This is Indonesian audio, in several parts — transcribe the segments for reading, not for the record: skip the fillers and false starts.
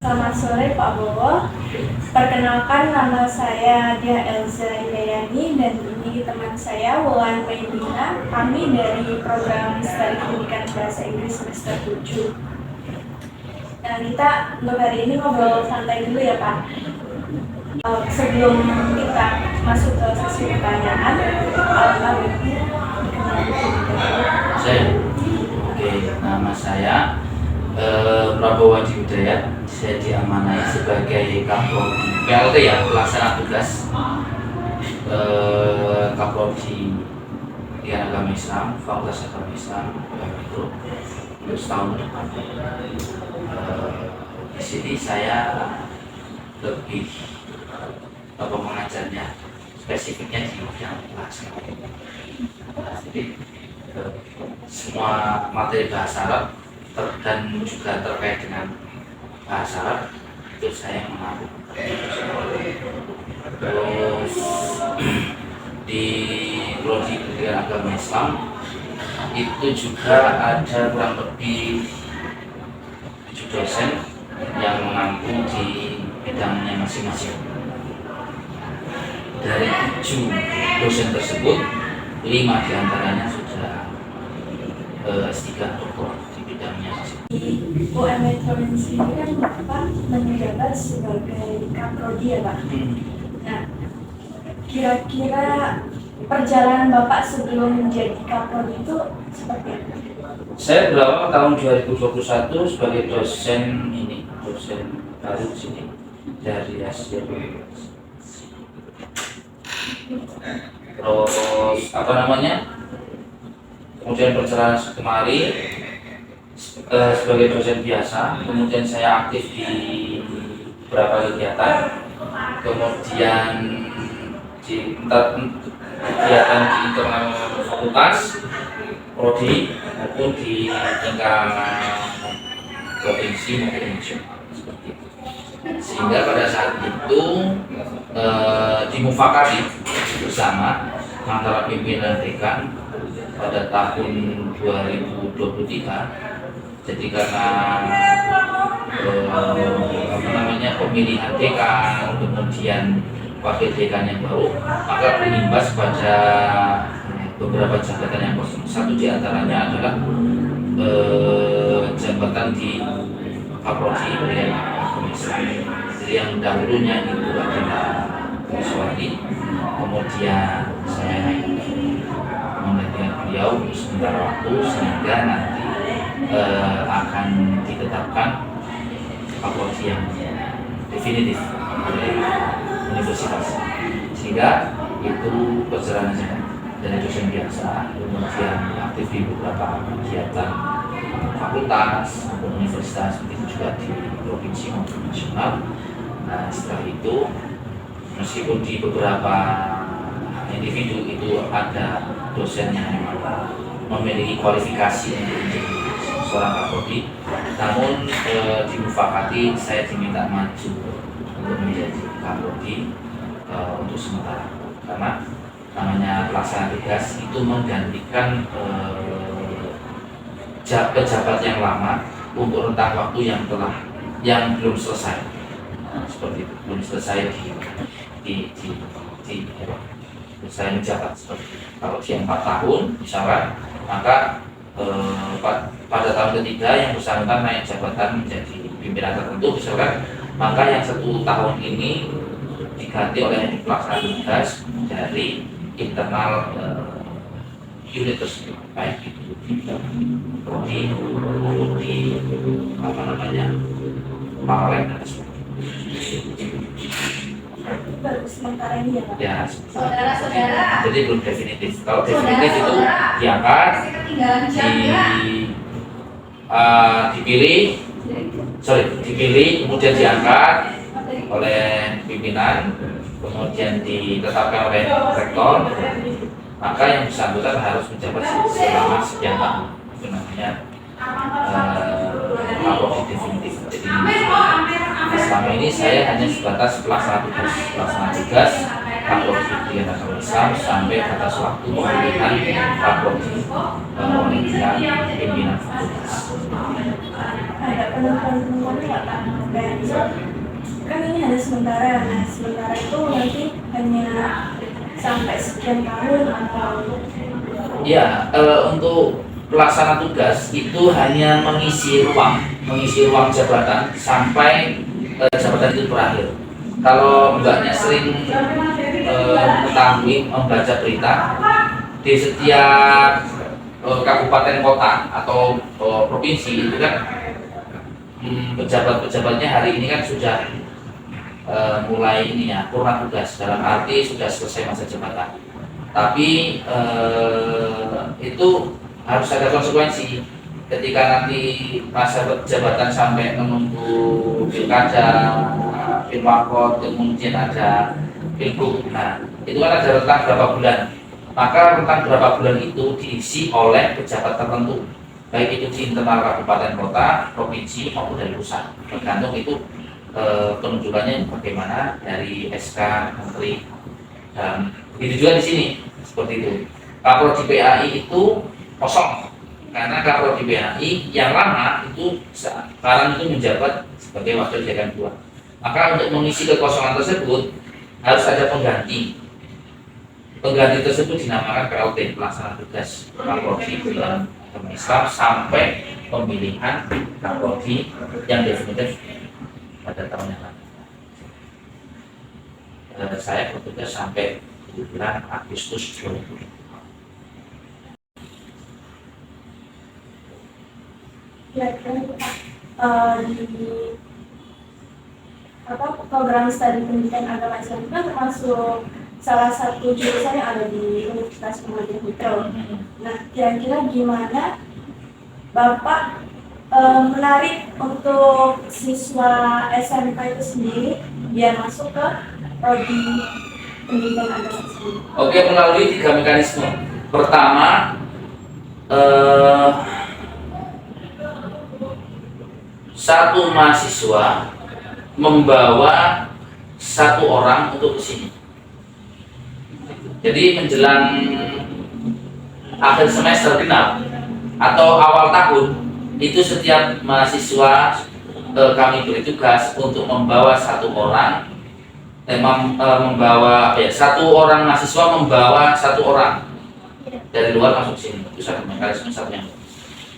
Selamat sore Pak Bowo. Perkenalkan, nama saya Dia Elza Hidayani dan ini teman saya Wulan Maidina. Kami dari program Studi Pendidikan Bahasa Inggris semester 7. Nah, kita untuk hari ini ngobrol santai dulu ya Pak. Sebelum kita masuk ke sesi pertanyaan, alhamdulillah Oke, nama saya Prabowo Wadi Udaya. Saya diamanai sebagai Kaprodi PLT ya, pelaksana tugas Kaprodi Pendidikan Agama Islam, Fakultas Agama Islam itu untuk setahun depan. Di sini saya lebih mengajarnya spesifiknya di bidang bahasa. Jadi semua materi bahasa Arab dan juga terkait dengan bahasa Arab itu saya mengambil. Terus di Prodi Pendidikan Agama Islam itu juga ada kurang lebih 7 dosen yang mengampu di bidangnya masing-masing. Dari 7 dosen tersebut, 5 diantaranya sudah S3 doktor di bidangnya. Di UMN Provinsi ini kan Bapak menjabat sebagai Kaprodi ya Pak. Nah, kira-kira perjalanan Bapak sebelum menjadi Kaprodi itu seperti apa? Saya berawal tahun 2021 sebagai dosen baru di sini dari Asia. Terus kemudian perjalanan kemari sebagai dosen biasa, kemudian saya aktif di beberapa kegiatan, kemudian di kegiatan di internal fakultas, prodi maupun di tingkat provinsi maupun nasional seperti itu. Sehingga pada saat itu dimufakati bersama antara pimpinan dekan pada tahun 2023. Jadi karena pemilihan dekan kemudian wakil dekan yang baru, maka berimbas pada beberapa jabatan yang kosong. Satu diantaranya adalah jabatan di Kaprodi Pendidikan Agama Islam. Jadi yang dahulunya itu adalah Muswati, kemudian saya menggantikan beliau untuk sementara waktu sehingga nanti akan ditetapkan Kaprodi yang definitif oleh universitas. Sehingga itu perjalanannya dari dosen biasa, kemudian aktif di beberapa kegiatan fakultas maupun universitas, begitu juga di provinsi maupun nasional. Nah, setelah itu meskipun di beberapa individu itu ada dosen yang memiliki kualifikasi untuk menjadi seorang Kaprodi, namun dimufakati saya diminta maju untuk menjadi Kaprodi untuk sementara, karena namanya pelaksana tugas itu menggantikan pejabat yang lama untuk rentang waktu yang belum selesai. Seperti itu, belum selesai saya menjabat seperti itu. Kalau dia 4 tahun misalkan, maka pada tahun ketiga yang bersangkutan naik jabatan menjadi pimpinan tertentu misalkan, maka yang 1 tahun ini diganti oleh pelaksana tugas dari internal unit tersebut, baik itu di prodi maupun di paralel dan sebagainya. Baru sementara ini ya Pak? Ya, Saudara-saudara. jadi belum definitif. Kalau definitif itu diangkat, dipilih, kemudian diangkat oleh pimpinan, kemudian ditetapkan oleh rektor, maka yang bersangkutan harus menjabat selama sekian tahun. Itu namanya Kaprodi definitif. Jadi selama ini saya hanya sebatas pelaksana tugas Kaprodi Pendidikan Agama Islam sampai batas waktu pemilihan Kaprodi oleh pimpinan fakultas. Ada penentuan nggak Kak? Kayak misal kan ini hanya sementara, nah sementara itu nanti hanya sampai sekian tahun atau Ya, untuk pelaksana tugas itu hanya mengisi ruang jabatan sampai jabatan itu berakhir. Kalau mbaknya sering mengetahui membaca berita di setiap kabupaten kota atau provinsi itu kan pejabat-pejabatnya hari ini kan sudah mulai ini ya purna tugas, dalam arti sudah selesai masa jabatan. Tapi itu harus ada konsekuensi ketika nanti masa jabatan sampai menunggu pilkada, pilwakot, kemudian ada pilgub. Nah, itu kan ada rentang berapa bulan. Maka rentang berapa bulan itu diisi oleh pejabat tertentu, baik itu di internal kabupaten kota, provinsi maupun dari pusat. Tergantung itu penunjukannya bagaimana dari SK Menteri. Dan begitu juga di sini seperti itu. Kaprodi PAI itu kosong karena Kaprodi PAI yang lama itu sekarang itu menjabat sebagai wakil dekan 2. Maka untuk mengisi kekosongan tersebut harus ada pengganti. Pengganti tersebut dinamakan PLT, pelaksana tugas Kaprodi Bidang Agama Islam, sampai pemilihan Kaprodi yang definitif pada tahun yang lalu. Saya bertugas sampai bulan Agustus 2020. ya kan di program studi pendidikan agama Islam itu kan termasuk salah satu jurusan yang ada di Universitas Muhammadiyah Hutro. Nah, kira-kira gimana Bapak menarik untuk siswa SMK itu sendiri biar masuk ke prodi pendidikan agama Islam? Oke, melalui 3 mekanisme. Pertama, satu mahasiswa membawa 1 orang untuk ke sini. Jadi menjelang akhir semester genap atau awal tahun itu setiap mahasiswa kami beri tugas untuk membawa 1 orang, membawa 1 orang mahasiswa membawa 1 orang dari luar masuk sini. Itu satu mekanisme satunya.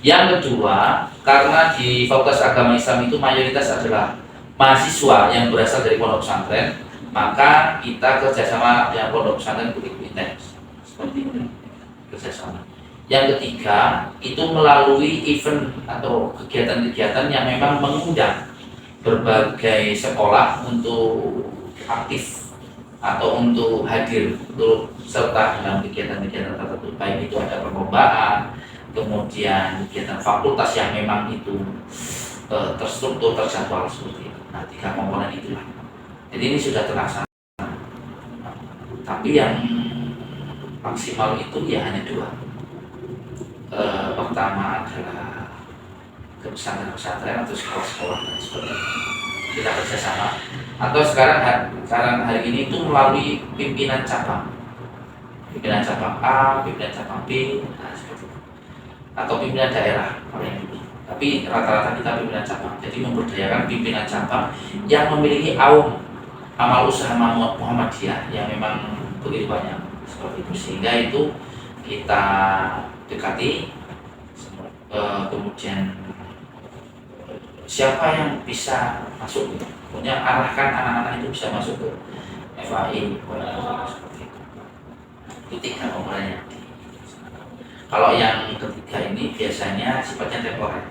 Yang kedua, karena di Fakultas Agama Islam itu mayoritas adalah mahasiswa yang berasal dari pondok pesantren, maka kita kerjasama dengan pondok pesantren Bukit Intens seperti itu, kerjasama. Yang ketiga, itu melalui event atau kegiatan-kegiatan yang memang mengundang berbagai sekolah untuk aktif atau untuk hadir, untuk serta dalam kegiatan-kegiatan tertentu, baik itu ada perlombaan, kemudian kegiatan fakultas yang memang itu terstruktur, terjadwal seperti itu. Nah, 3 komponen itulah. Jadi ini sudah terlaksana. Tapi yang maksimal itu ya hanya 2. Pertama adalah ke pesantren-pesantren atau sekolah-sekolah seperti itu. Kita kerjasama. Atau sekarang hari ini itu melalui pimpinan cabang A, pimpinan cabang B, nah, seperti itu. Atau pimpinan daerah paling dulu. Tapi rata-rata kita pimpinan cabang. Jadi memberdayakan pimpinan cabang yang memiliki amal usaha Muhammadiyah yang memang begitu banyak seperti itu, sehingga itu kita dekati, kemudian siapa yang bisa masuk, punya arahkan anak-anak itu bisa masuk ke FAI seperti itu. Itu 3 komponennya. Kalau yang ketiga ini biasanya sifatnya temporer.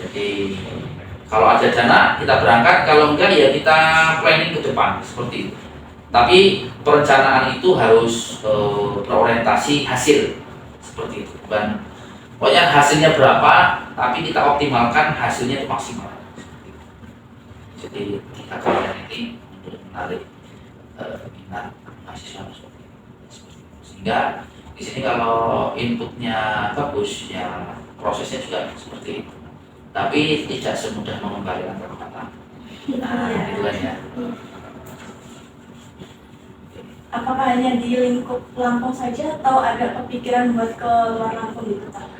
Jadi kalau ada dana kita berangkat, kalau enggak ya kita planning ke depan seperti itu. Tapi perencanaan itu harus berorientasi hasil seperti itu. Dan pokoknya hasilnya berapa, tapi kita optimalkan hasilnya itu maksimal. Jadi 3 komponen ini untuk menarik minat mahasiswa seperti itu. Sehingga di sini kalau inputnya bagus, ya prosesnya juga seperti itu. Tapi tidak semudah mengembalikan kata-kata. Nah, itu kan ya. Apakah hanya di lingkup Lampung saja atau ada kepikiran buat ke luar Lampung gitu Pak?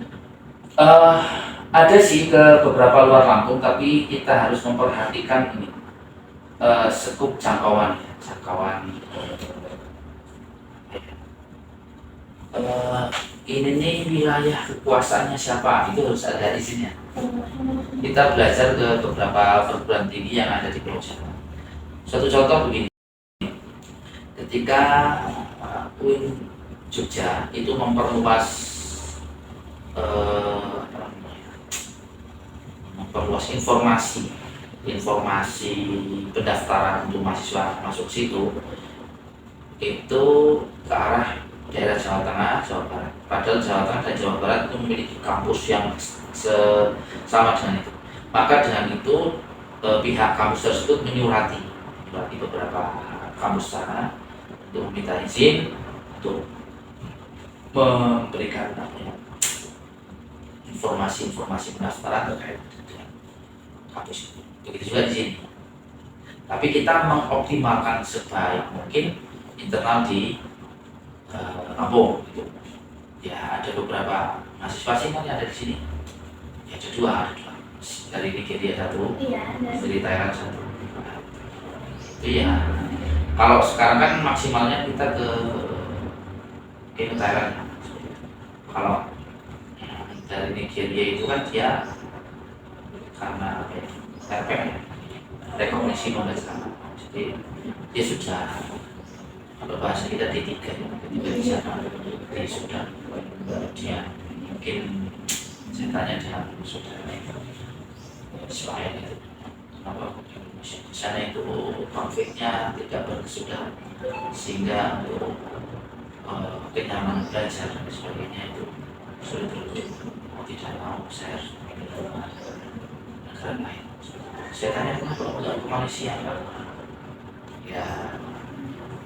Ada sih ke beberapa luar Lampung, tapi kita harus memperhatikan ini skup jangkauan, ini nih wilayah kekuasaannya siapa, itu harus ada izinnya. Kita belajar ke beberapa perguruan tinggi yang ada di Pulau Jawa. Suatu contoh begini, ketika UIN Jogja itu memperluas informasi pendaftaran untuk mahasiswa masuk situ, itu ke arah daerah Jawa Tengah, Jawa Barat. Padahal Jawa Tengah dan Jawa Barat itu memiliki kampus yang sama dengan itu. Maka dengan itu pihak kampus tersebut menyurati beberapa kampus sana untuk meminta izin untuk memberikan informasi pendaftaran terkait dengan kampus itu. Begitu juga di sini. Tapi kita mengoptimalkan sebaik mungkin internal di Lampung. Gitu. Ya ada beberapa mahasiswa sih yang ada di sini. Ya ada dua. Dari Nigeria satu, dari Thailand satu. Iya. Kalau sekarang kan maksimalnya kita ke Thailand. Kalau dari Nigeria itu kan dia karena rekognisi pembelajaran, jadi dia sudah, kalau bahasa kita D3 ya, di sana dia sudah, dia mungkin saya tanya dia sudah selain itu kenapa di sana itu konfliknya tidak berkesudahan, sehingga untuk kenyamanan belajar dan sebagainya itu sulit tidak mau share negara lain. Saya tanya kenapa enggak ke Malaysia, Pak? Ya,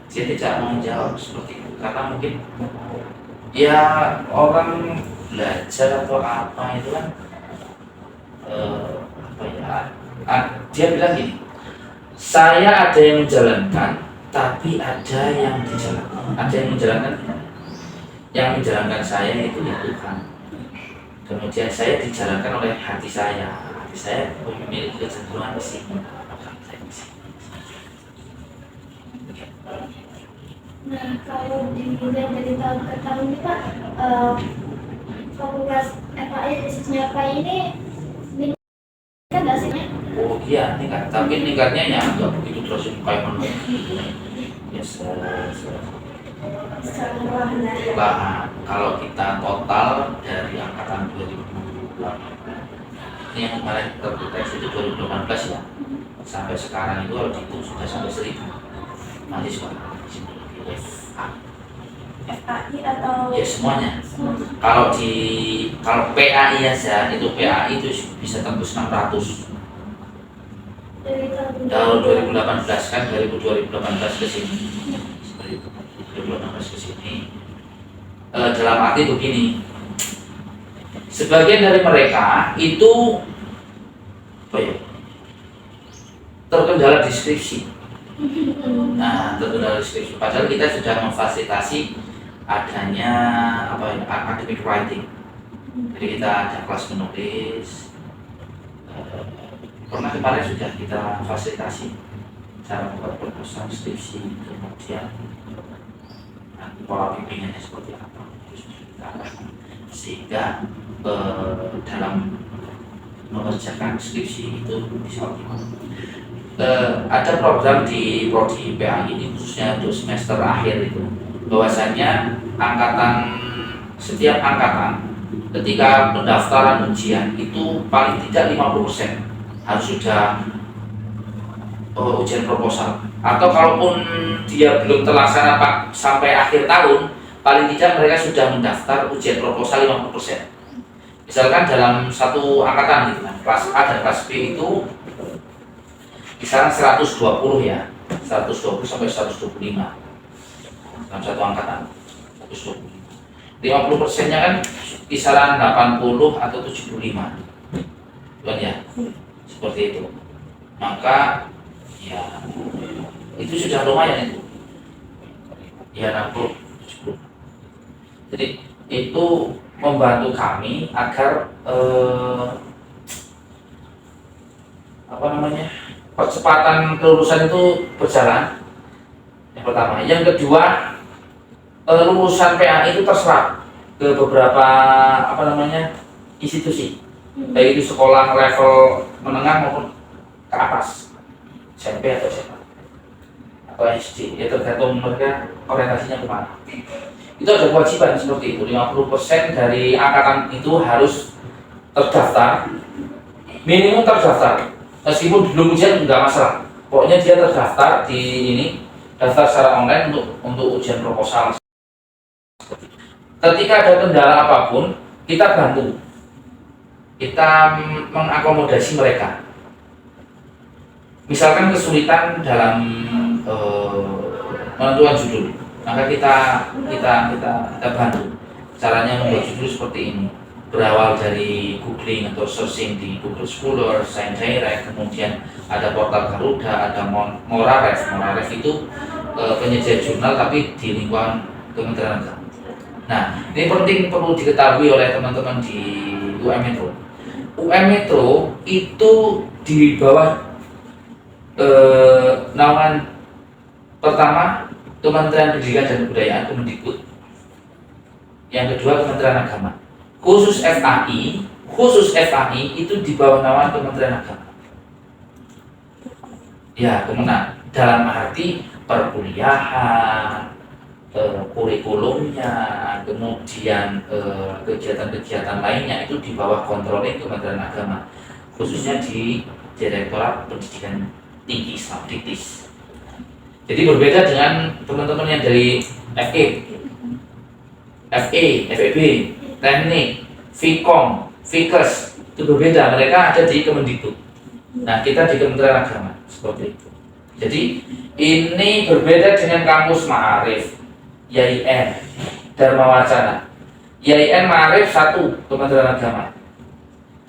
dia tidak mau menjawab seperti itu karena mungkin ya orang belajar atau apa itu kan dia bilang gini, saya ada yang menjalankan tapi ada yang dijalankan, yang menjalankan saya itu ya Tuhan, kemudian saya dijalankan oleh hati saya memiliki kecenderungan ke sini. Nah, kalau dilihat dari tahun ke tahun ini Pak, fakultas FAI khususnya FAI ini meningkat nggak sih? Oh iya, meningkat, tapi meningkatnya ya nggak begitu terus kayak menurut. Ya perlahan. Kalau kita total dari angkatan 2008, ini yang kemarin terdeteksi itu 2018 ya, sampai sekarang itu kalau dihitung sudah sampai 1000 mahasiswa. FAI atau Ya semuanya. Kalau PAI aja itu PAI itu bisa tembus 600. Dari Tahun 2018 kan 2018 ke sini. 2018 ke sini. Dalam arti begini. Sebagian dari mereka itu terkendala deskripsi. Nah, terkendala deskripsi. Padahal kita sudah memfasilitasi adanya academic writing. Jadi kita ada kelas menulis. Pernah kemarin sudah kita fasilitasi cara membuat proposal skripsi, kemudian pola bimbingannya seperti apa, sehingga dalam mengerjakan skripsi itu bisa optimal. Ada program di prodi PAI ini khususnya untuk semester akhir itu, bahwasanya setiap angkatan ketika pendaftaran ujian itu paling tidak 50% harus sudah ujian proposal, atau kalaupun dia belum terlaksana Pak sampai akhir tahun, paling tidak mereka sudah mendaftar ujian proposal 50%. Misalkan dalam satu angkatan gitu kan, kelas A dan kelas B itu kisaran 120 ya, 120 sampai 125 dalam satu angkatan, 120. 50%-nya kan kisaran 80 atau 75, bukan ya? Seperti itu. Maka ya itu sudah lumayan itu. Ya 60, 70. Jadi itu membantu kami agar percepatan kelulusan itu berjalan. Yang pertama, yang kedua, lulusan PAI itu terserap ke beberapa institusi, baik itu sekolah level menengah maupun ke atas, SMP atau SMA atau SD, ya tergantung mereka orientasinya kemana. Itu ada kewajiban seperti itu, 50% dari angkatan itu harus terdaftar, minimum terdaftar, meskipun belum ujian nggak masalah, pokoknya dia terdaftar di ini, daftar secara online untuk ujian proposal. Ketika ada kendala apapun, kita bantu, kita mengakomodasi mereka. Misalkan kesulitan dalam menentukan judul, maka kita bantu. Caranya membuat judul seperti ini, berawal dari googling atau searching di Google Scholar, Science Direct, kemudian ada portal Garuda, ada Moraref. Moraref itu penyedia jurnal tapi di lingkungan Kementerian Agama. Nah, ini penting, perlu diketahui oleh teman-teman di UM Metro. UM Metro itu di bawah naungan pertama Kementerian Pendidikan dan Kebudayaan Kemendikbud, yang kedua Kementerian Agama. Khusus FAI itu di bawah naungan Kementerian Agama. Ya, kemudian dalam arti perkuliahan, kurikulumnya, kemudian kegiatan-kegiatan lainnya itu di bawah kontrolnya Kementerian Agama, khususnya di Direktorat Pendidikan Tinggi Islam Diktis. Jadi berbeda dengan teman-teman yang dari FEB, Teknik, Vkom, Fikes, itu berbeda, mereka ada di Kemendikbud. Nah, kita di Kementerian Agama, seperti itu. Jadi ini berbeda dengan kampus Ma'arif, YIN, Dharma Wacana. YIN Ma'arif 1 Kementerian Agama,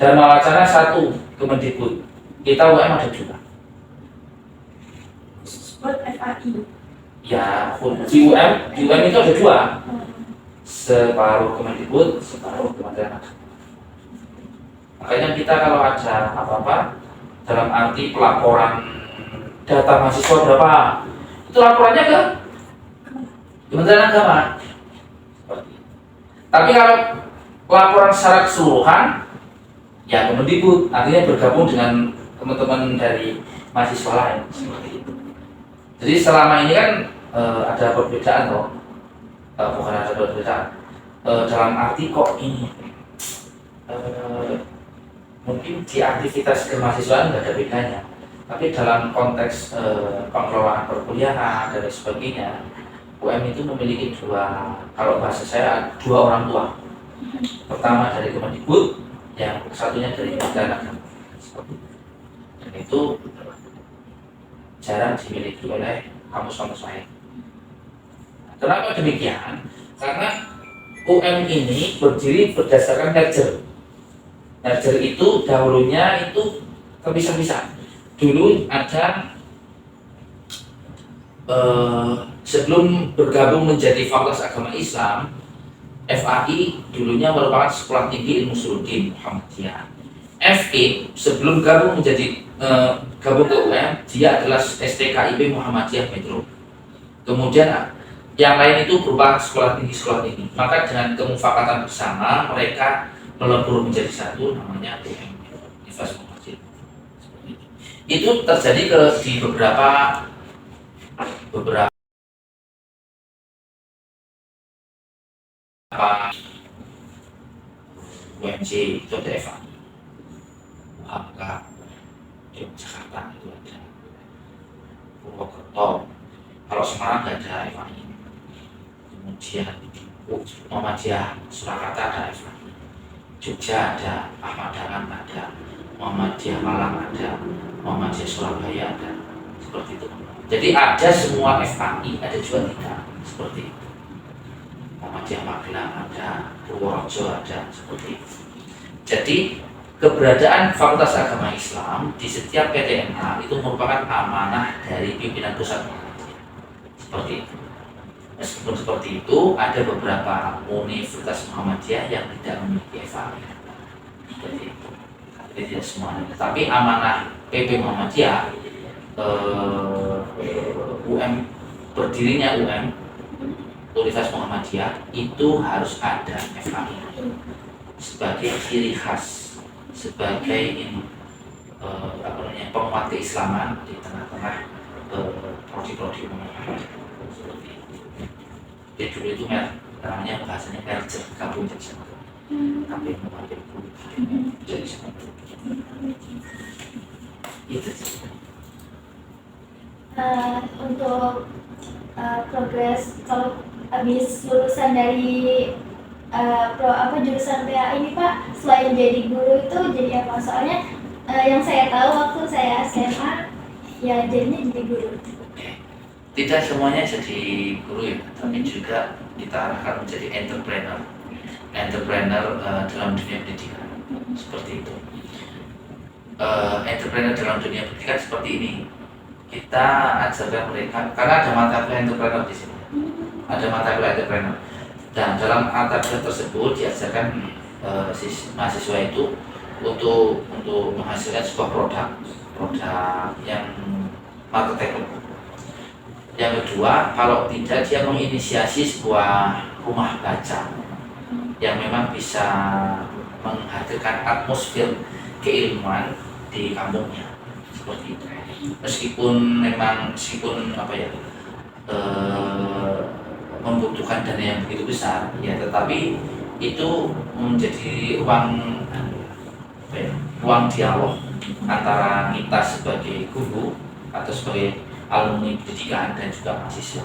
Dharma Wacana 1 Kemendikbud. Kita UM ada 2. Buat FAI. Ya, di UM itu ada 2. Separuh Kemendikbud, separuh Kementerian Agama. Makanya kita kalau ada apa-apa dalam arti pelaporan data mahasiswa berapa, itu laporannya ke Kementerian Agama. Tapi kalau laporan secara keseluruhan, ya Kemendikbud, artinya bergabung dengan teman-teman dari mahasiswa lain. Jadi selama ini kan ada perbedaan loh, bukan ada perbedaan dalam arti kok ini mungkin di aktivitas kemahasiswaan nggak ada bedanya, tapi dalam konteks pengelolaan perkuliahan dan sebagainya, UM itu memiliki 2, kalau bahasa saya 2 orang tua. Pertama dari Kemendikbud, yang satunya dari Kementerian Agama. Dan itu jarang dimiliki oleh kampus-kampus lain. Kenapa demikian? Karena UM ini berdiri berdasarkan merger. Merger itu dahulunya itu terpisah-pisah. Dulu ada sebelum bergabung menjadi Fakultas Agama Islam, FAI dulunya merupakan Sekolah Tinggi Ilmu Suludin Muhammadiyah. FE sebelum gabung menjadi gabung ke UM, dia adalah STKIP Muhammadiyah Metro. Kemudian yang lain itu berupa sekolah tinggi. Maka dengan kemufakatan bersama mereka melebur menjadi satu, namanya UM Universitas Muhammadiyah. Itu terjadi di beberapa UMJ itu ada FAI, UHK di Jakarta itu ada, Purwokerto, kalau Semarang nggak ada FAI. Kemudian Muhammadiyah Surakarta ada FAI, Jogja ada, Ahmad Dahlan ada, Muhammadiyah Malang ada, Muhammadiyah Surabaya ada, seperti itu. Jadi ada semua FAI, ada juga tidak, seperti itu. Muhammadiyah Magelang ada, Purworejo ada, seperti itu. Jadi keberadaan Fakultas Agama Islam di setiap PTMA itu merupakan amanah dari pimpinan pusat Muhammadiyah, seperti itu. Meskipun seperti itu, ada beberapa Universitas Muhammadiyah yang tidak memiliki FA. Seperti itu. Jadi tidak semuanya. Tapi amanah PP Muhammadiyah, UM, berdirinya Universitas Muhammadiyah itu harus ada FA sebagai ciri khas, sebagai ini penguat keislaman di tengah-tengah prodi-prodi umum. Jadi dulu itu namanya bahasanya merger, gabung jadi satu. Tapi mengambil jadi satu. Itu sih. Untuk progres kalau habis lulusan dari jurusan PA ini Pak, selain jadi guru itu jadi apa? Soalnya yang saya tahu waktu saya SMA ya jadinya jadi guru. Tidak semuanya jadi guru ya, tapi juga kita arahkan menjadi entrepreneur dalam dunia pendidikan seperti itu. Entrepreneur dalam dunia pendidikan seperti ini, kita ajarkan mereka karena ada mata kuliah entrepreneur di sini, ada mata kuliah entrepreneur, dan dalam mata kuliah tersebut diajarkan mahasiswa itu untuk menghasilkan sebuah produk yang marketable. Yang kedua, kalau tidak dia menginisiasi sebuah rumah baca yang memang bisa menghadirkan atmosfer keilmuan di kampungnya seperti itu. Meskipun membutuhkan dana yang begitu besar, ya tetapi itu menjadi ruang dialog antara kita sebagai guru atau sebagai alumni pendidikan dan juga mahasiswa,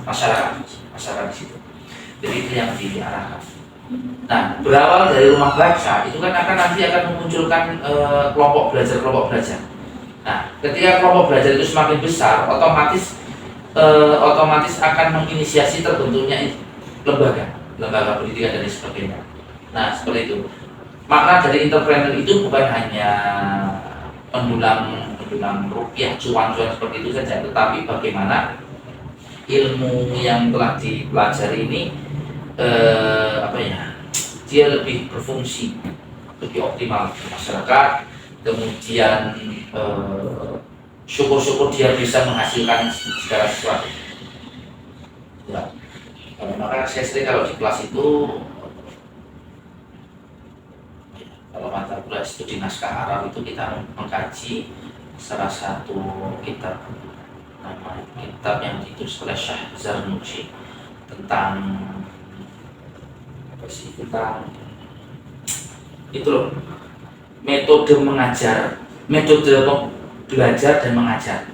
masyarakat di situ. Jadi itu yang diarahkan. Nah, berawal dari rumah baca itu kan nanti akan memunculkan kelompok belajar. Nah, ketika kelompok belajar itu semakin besar, otomatis akan menginisiasi terbentuknya lembaga pendidikan dan sebagainya. Nah, seperti itu. Makna dari entrepreneur itu bukan hanya mendulang rupiah, cuan-cuan seperti itu saja, tetapi bagaimana ilmu yang telah dipelajari ini dia lebih berfungsi, lebih optimal di masyarakat. Kemudian syukur-syukur dia bisa menghasilkan segala sesuatu. Ya. Maka saya sering kalau di kelas itu, kalau mata kuliah studi naskah Arab itu kita mengkaji salah satu kitab yang ditulis oleh Syekh Zarnuji tentang itu loh, metode belajar dan mengajar,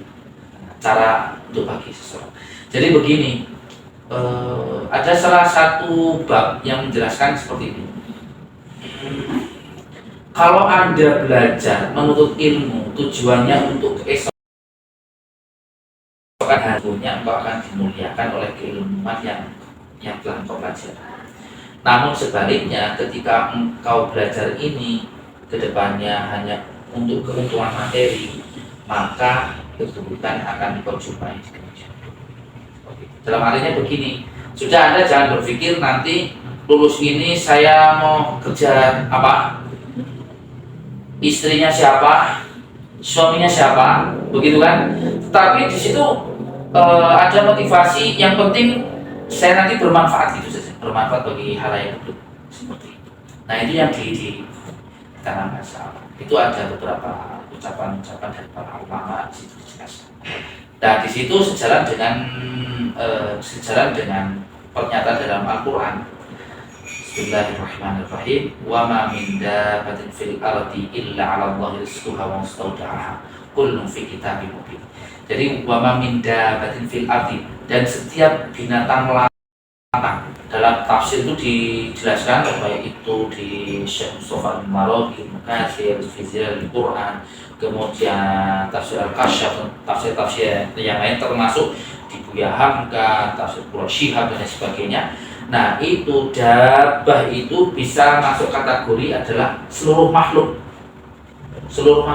cara untuk bagi seseorang. Jadi begini, ada salah satu bab yang menjelaskan seperti ini. Kalau Anda belajar menuntut ilmu, tujuannya untuk keesokan harinya engkau akan dimuliakan oleh keilmuan yang telah engkau pelajari. Namun sebaliknya, ketika engkau belajar ini kedepannya hanya untuk keuntungan materi, maka kesulitan akan engkau jumpai di kemudian. Dalam artinya begini, sudah Anda jangan berpikir nanti lulus ini saya mau kerja apa, istrinya siapa, suaminya siapa, begitu kan? Tetapi di situ ada motivasi yang penting saya nanti bermanfaat gitu saja, bermanfaat bagi halayak itu seperti itu. Nah itu yang ditanamkan sahabat. Itu ada beberapa ucapan-ucapan dari para ulama di situ dijelaskan. Nah di situ sejalan dengan pernyataan dalam Al-Quran. Bismillahirrahmanirrahim. Wa ma min dabbatin fil ardi illa 'ala Allahi rizquha wa mustawda'aha kullun fi kitabim mubin. Jadi wa ma min dabbatin fil ardi, dan setiap binatang melata. Dalam tafsir itu dijelaskan baik itu di Syekh Mustafa Al-Maraghi, Mukatsir, Fizil Al-Quran, kemudian tafsir Al-Kasyaf, tafsir yang lain termasuk di Buya Hamka, tafsir Qur'an Syihab dan sebagainya. Nah itu dabbah itu bisa masuk kategori adalah seluruh makhluk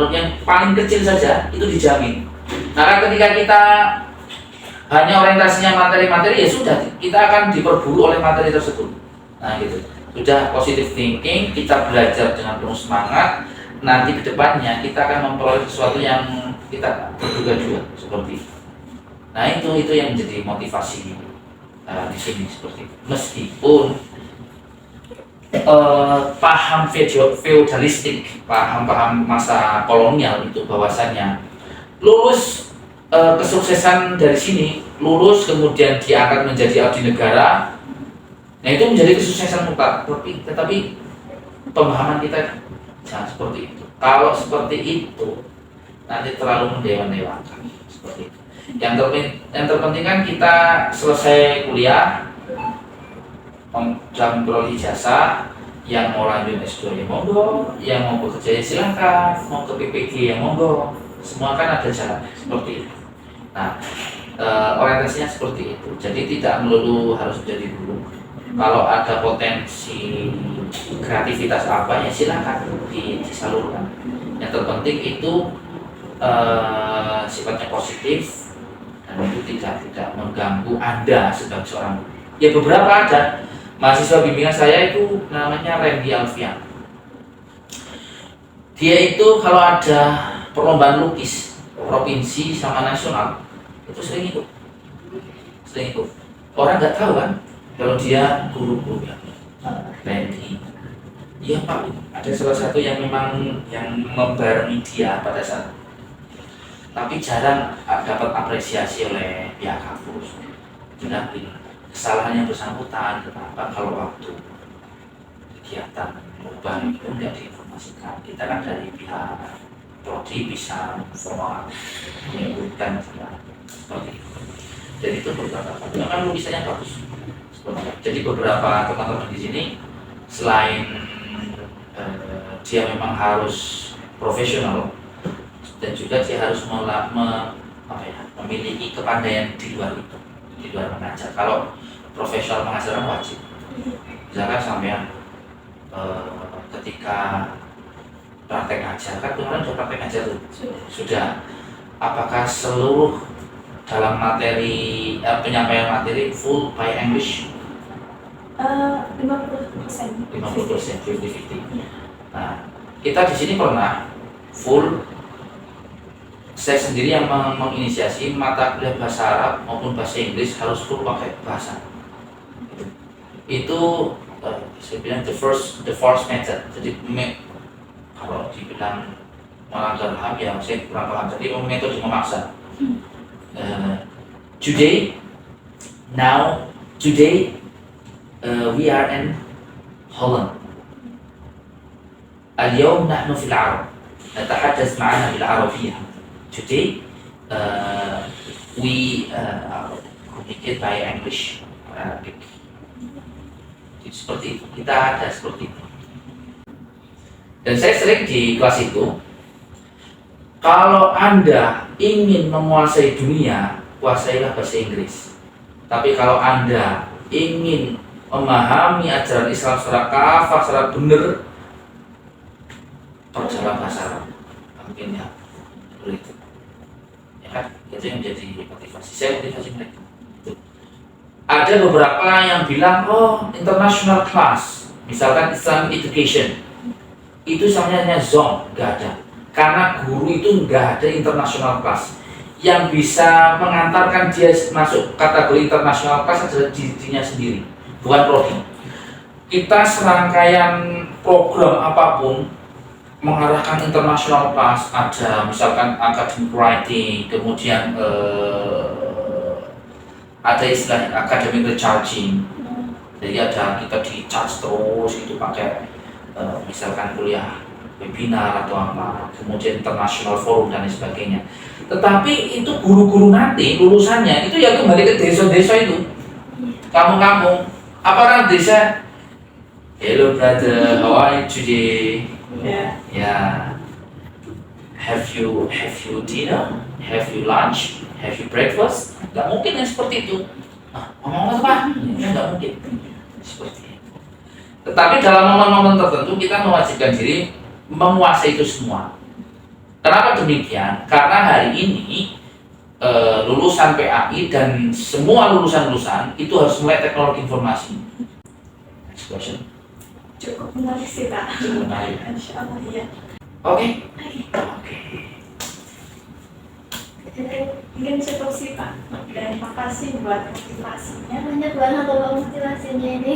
yang paling kecil saja itu dijamin. Nah ketika kita hanya orientasinya materi-materi, ya sudah, kita akan diperburu oleh materi tersebut. Nah gitu, sudah positive thinking, kita belajar dengan penuh semangat, nanti kedepannya kita akan memperoleh sesuatu yang kita berduga-duga seperti itu. Nah itu yang menjadi motivasi di sini seperti itu. Meskipun paham feudalistik, paham masa kolonial itu bahwasannya lulus kesuksesan dari sini, lulus kemudian diangkat menjadi abdi negara, nah itu menjadi kesuksesan mutlak. Tetapi pemahaman kita jangan seperti itu. Kalau seperti itu nanti terlalu mendewa-dewakan seperti itu. Yang terpenting kan kita selesai kuliah, dalam memperoleh ijazah, yang mau lanjut S2 ya monggo, yang mau bekerja ya silahkan, mau ke PPG ya monggo, semua kan ada jalan seperti itu. Nah, orientasinya seperti itu. Jadi tidak melulu harus menjadi guru. Kalau ada potensi kreativitas apa ya silakan disalurkan. Yang terpenting itu sifatnya positif dan itu tidak mengganggu Anda sebagai seorang guru. Ya beberapa ada mahasiswa bimbingan saya itu namanya Randy Alfian. Dia itu kalau ada perlombaan lukis provinsi sama nasional itu sering ikut. Orang nggak tahu kan kalau dia guru ya. Randy, iya Pak, ada salah satu yang memang yang membarengi dia pada saat, tapi jarang dapat apresiasi oleh pihak kampus. Jadi kesalahan yang bersangkutan, kenapa kalau waktu kegiatan lomba itu tidak diinformasikan? Kita kan dari pihak prodi bisa formal menyebutkan seperti itu. Jadi itu beberapa, memang lukisannya bagus. Jadi beberapa teman-teman di sini selain dia memang harus profesional dan juga dia harus memiliki kepandaian di luar itu, di luar mengajar. Kalau profesional mengajar wajib. Misalkan sampean ketika praktek ngajar, kan kemarin sudah praktek ngajar tuh, sudah. Apakah seluruh dalam materi penyampaian materi full by English? 50%. 50%, 50-50. Nah, kita di sini pernah full. Saya sendiri yang menginisiasi mata kuliah bahasa Arab maupun bahasa Inggris harus full pakai bahasa. Itu saya bilang the first method. Jadi kalau dibilang melanggar HAM ya saya kurang paham. Jadi metode memaksa. Today we are in Holland. اليوم نحن في العرب نتحدث معنا بالعربية. Today we communicate by English, Arabic. Seperti itu, kita ada seperti itu. Dan saya sering di kelas itu, kalau Anda ingin menguasai dunia, kuasailah bahasa Inggris. Tapi kalau Anda ingin memahami ajaran Islam secara kafah, secara benar, perjalanan bahasa Arab. Mungkin ya, seperti itu. Ya kan, itu yang menjadi motivasi. Saya motivasi mereka. Ada beberapa yang bilang, oh international class, misalkan Islamic education, itu hanya zone, nggak ada. Karena guru itu nggak ada international class. Yang bisa mengantarkan dia masuk kategori international class adalah dirinya sendiri, bukan prodi. Kita serangkaian program apapun mengarahkan international class, ada misalkan academic writing, kemudian ada istilah academic recharging. Jadi ada kita di charge terus itu pakai misalkan kuliah webinar atau apa, kemudian international forum dan sebagainya. Tetapi itu guru-guru nanti lulusannya itu ya kembali ke desa-desa itu, kampung-kampung. Apa orang desa? Hello brother, how are you today? Yeah. Have you dinner? Have you lunch? Have you breakfast? Gak mungkin yang seperti itu. Ngomong apa? Ya gak mungkin. Seperti itu. Tetapi dalam momen-momen tertentu kita mewajibkan diri menguasai itu semua. Kenapa demikian? Karena hari ini lulusan PAI dan semua lulusan-lulusan itu harus melek teknologi informasi. Next question. Cukup menarik sih Pak. Cukup menarik. Insya Allah ya. Oke. Mungkin cukup sih Pak. Dan makasih buat motivasinya. Banyak banget loh motivasinya ini.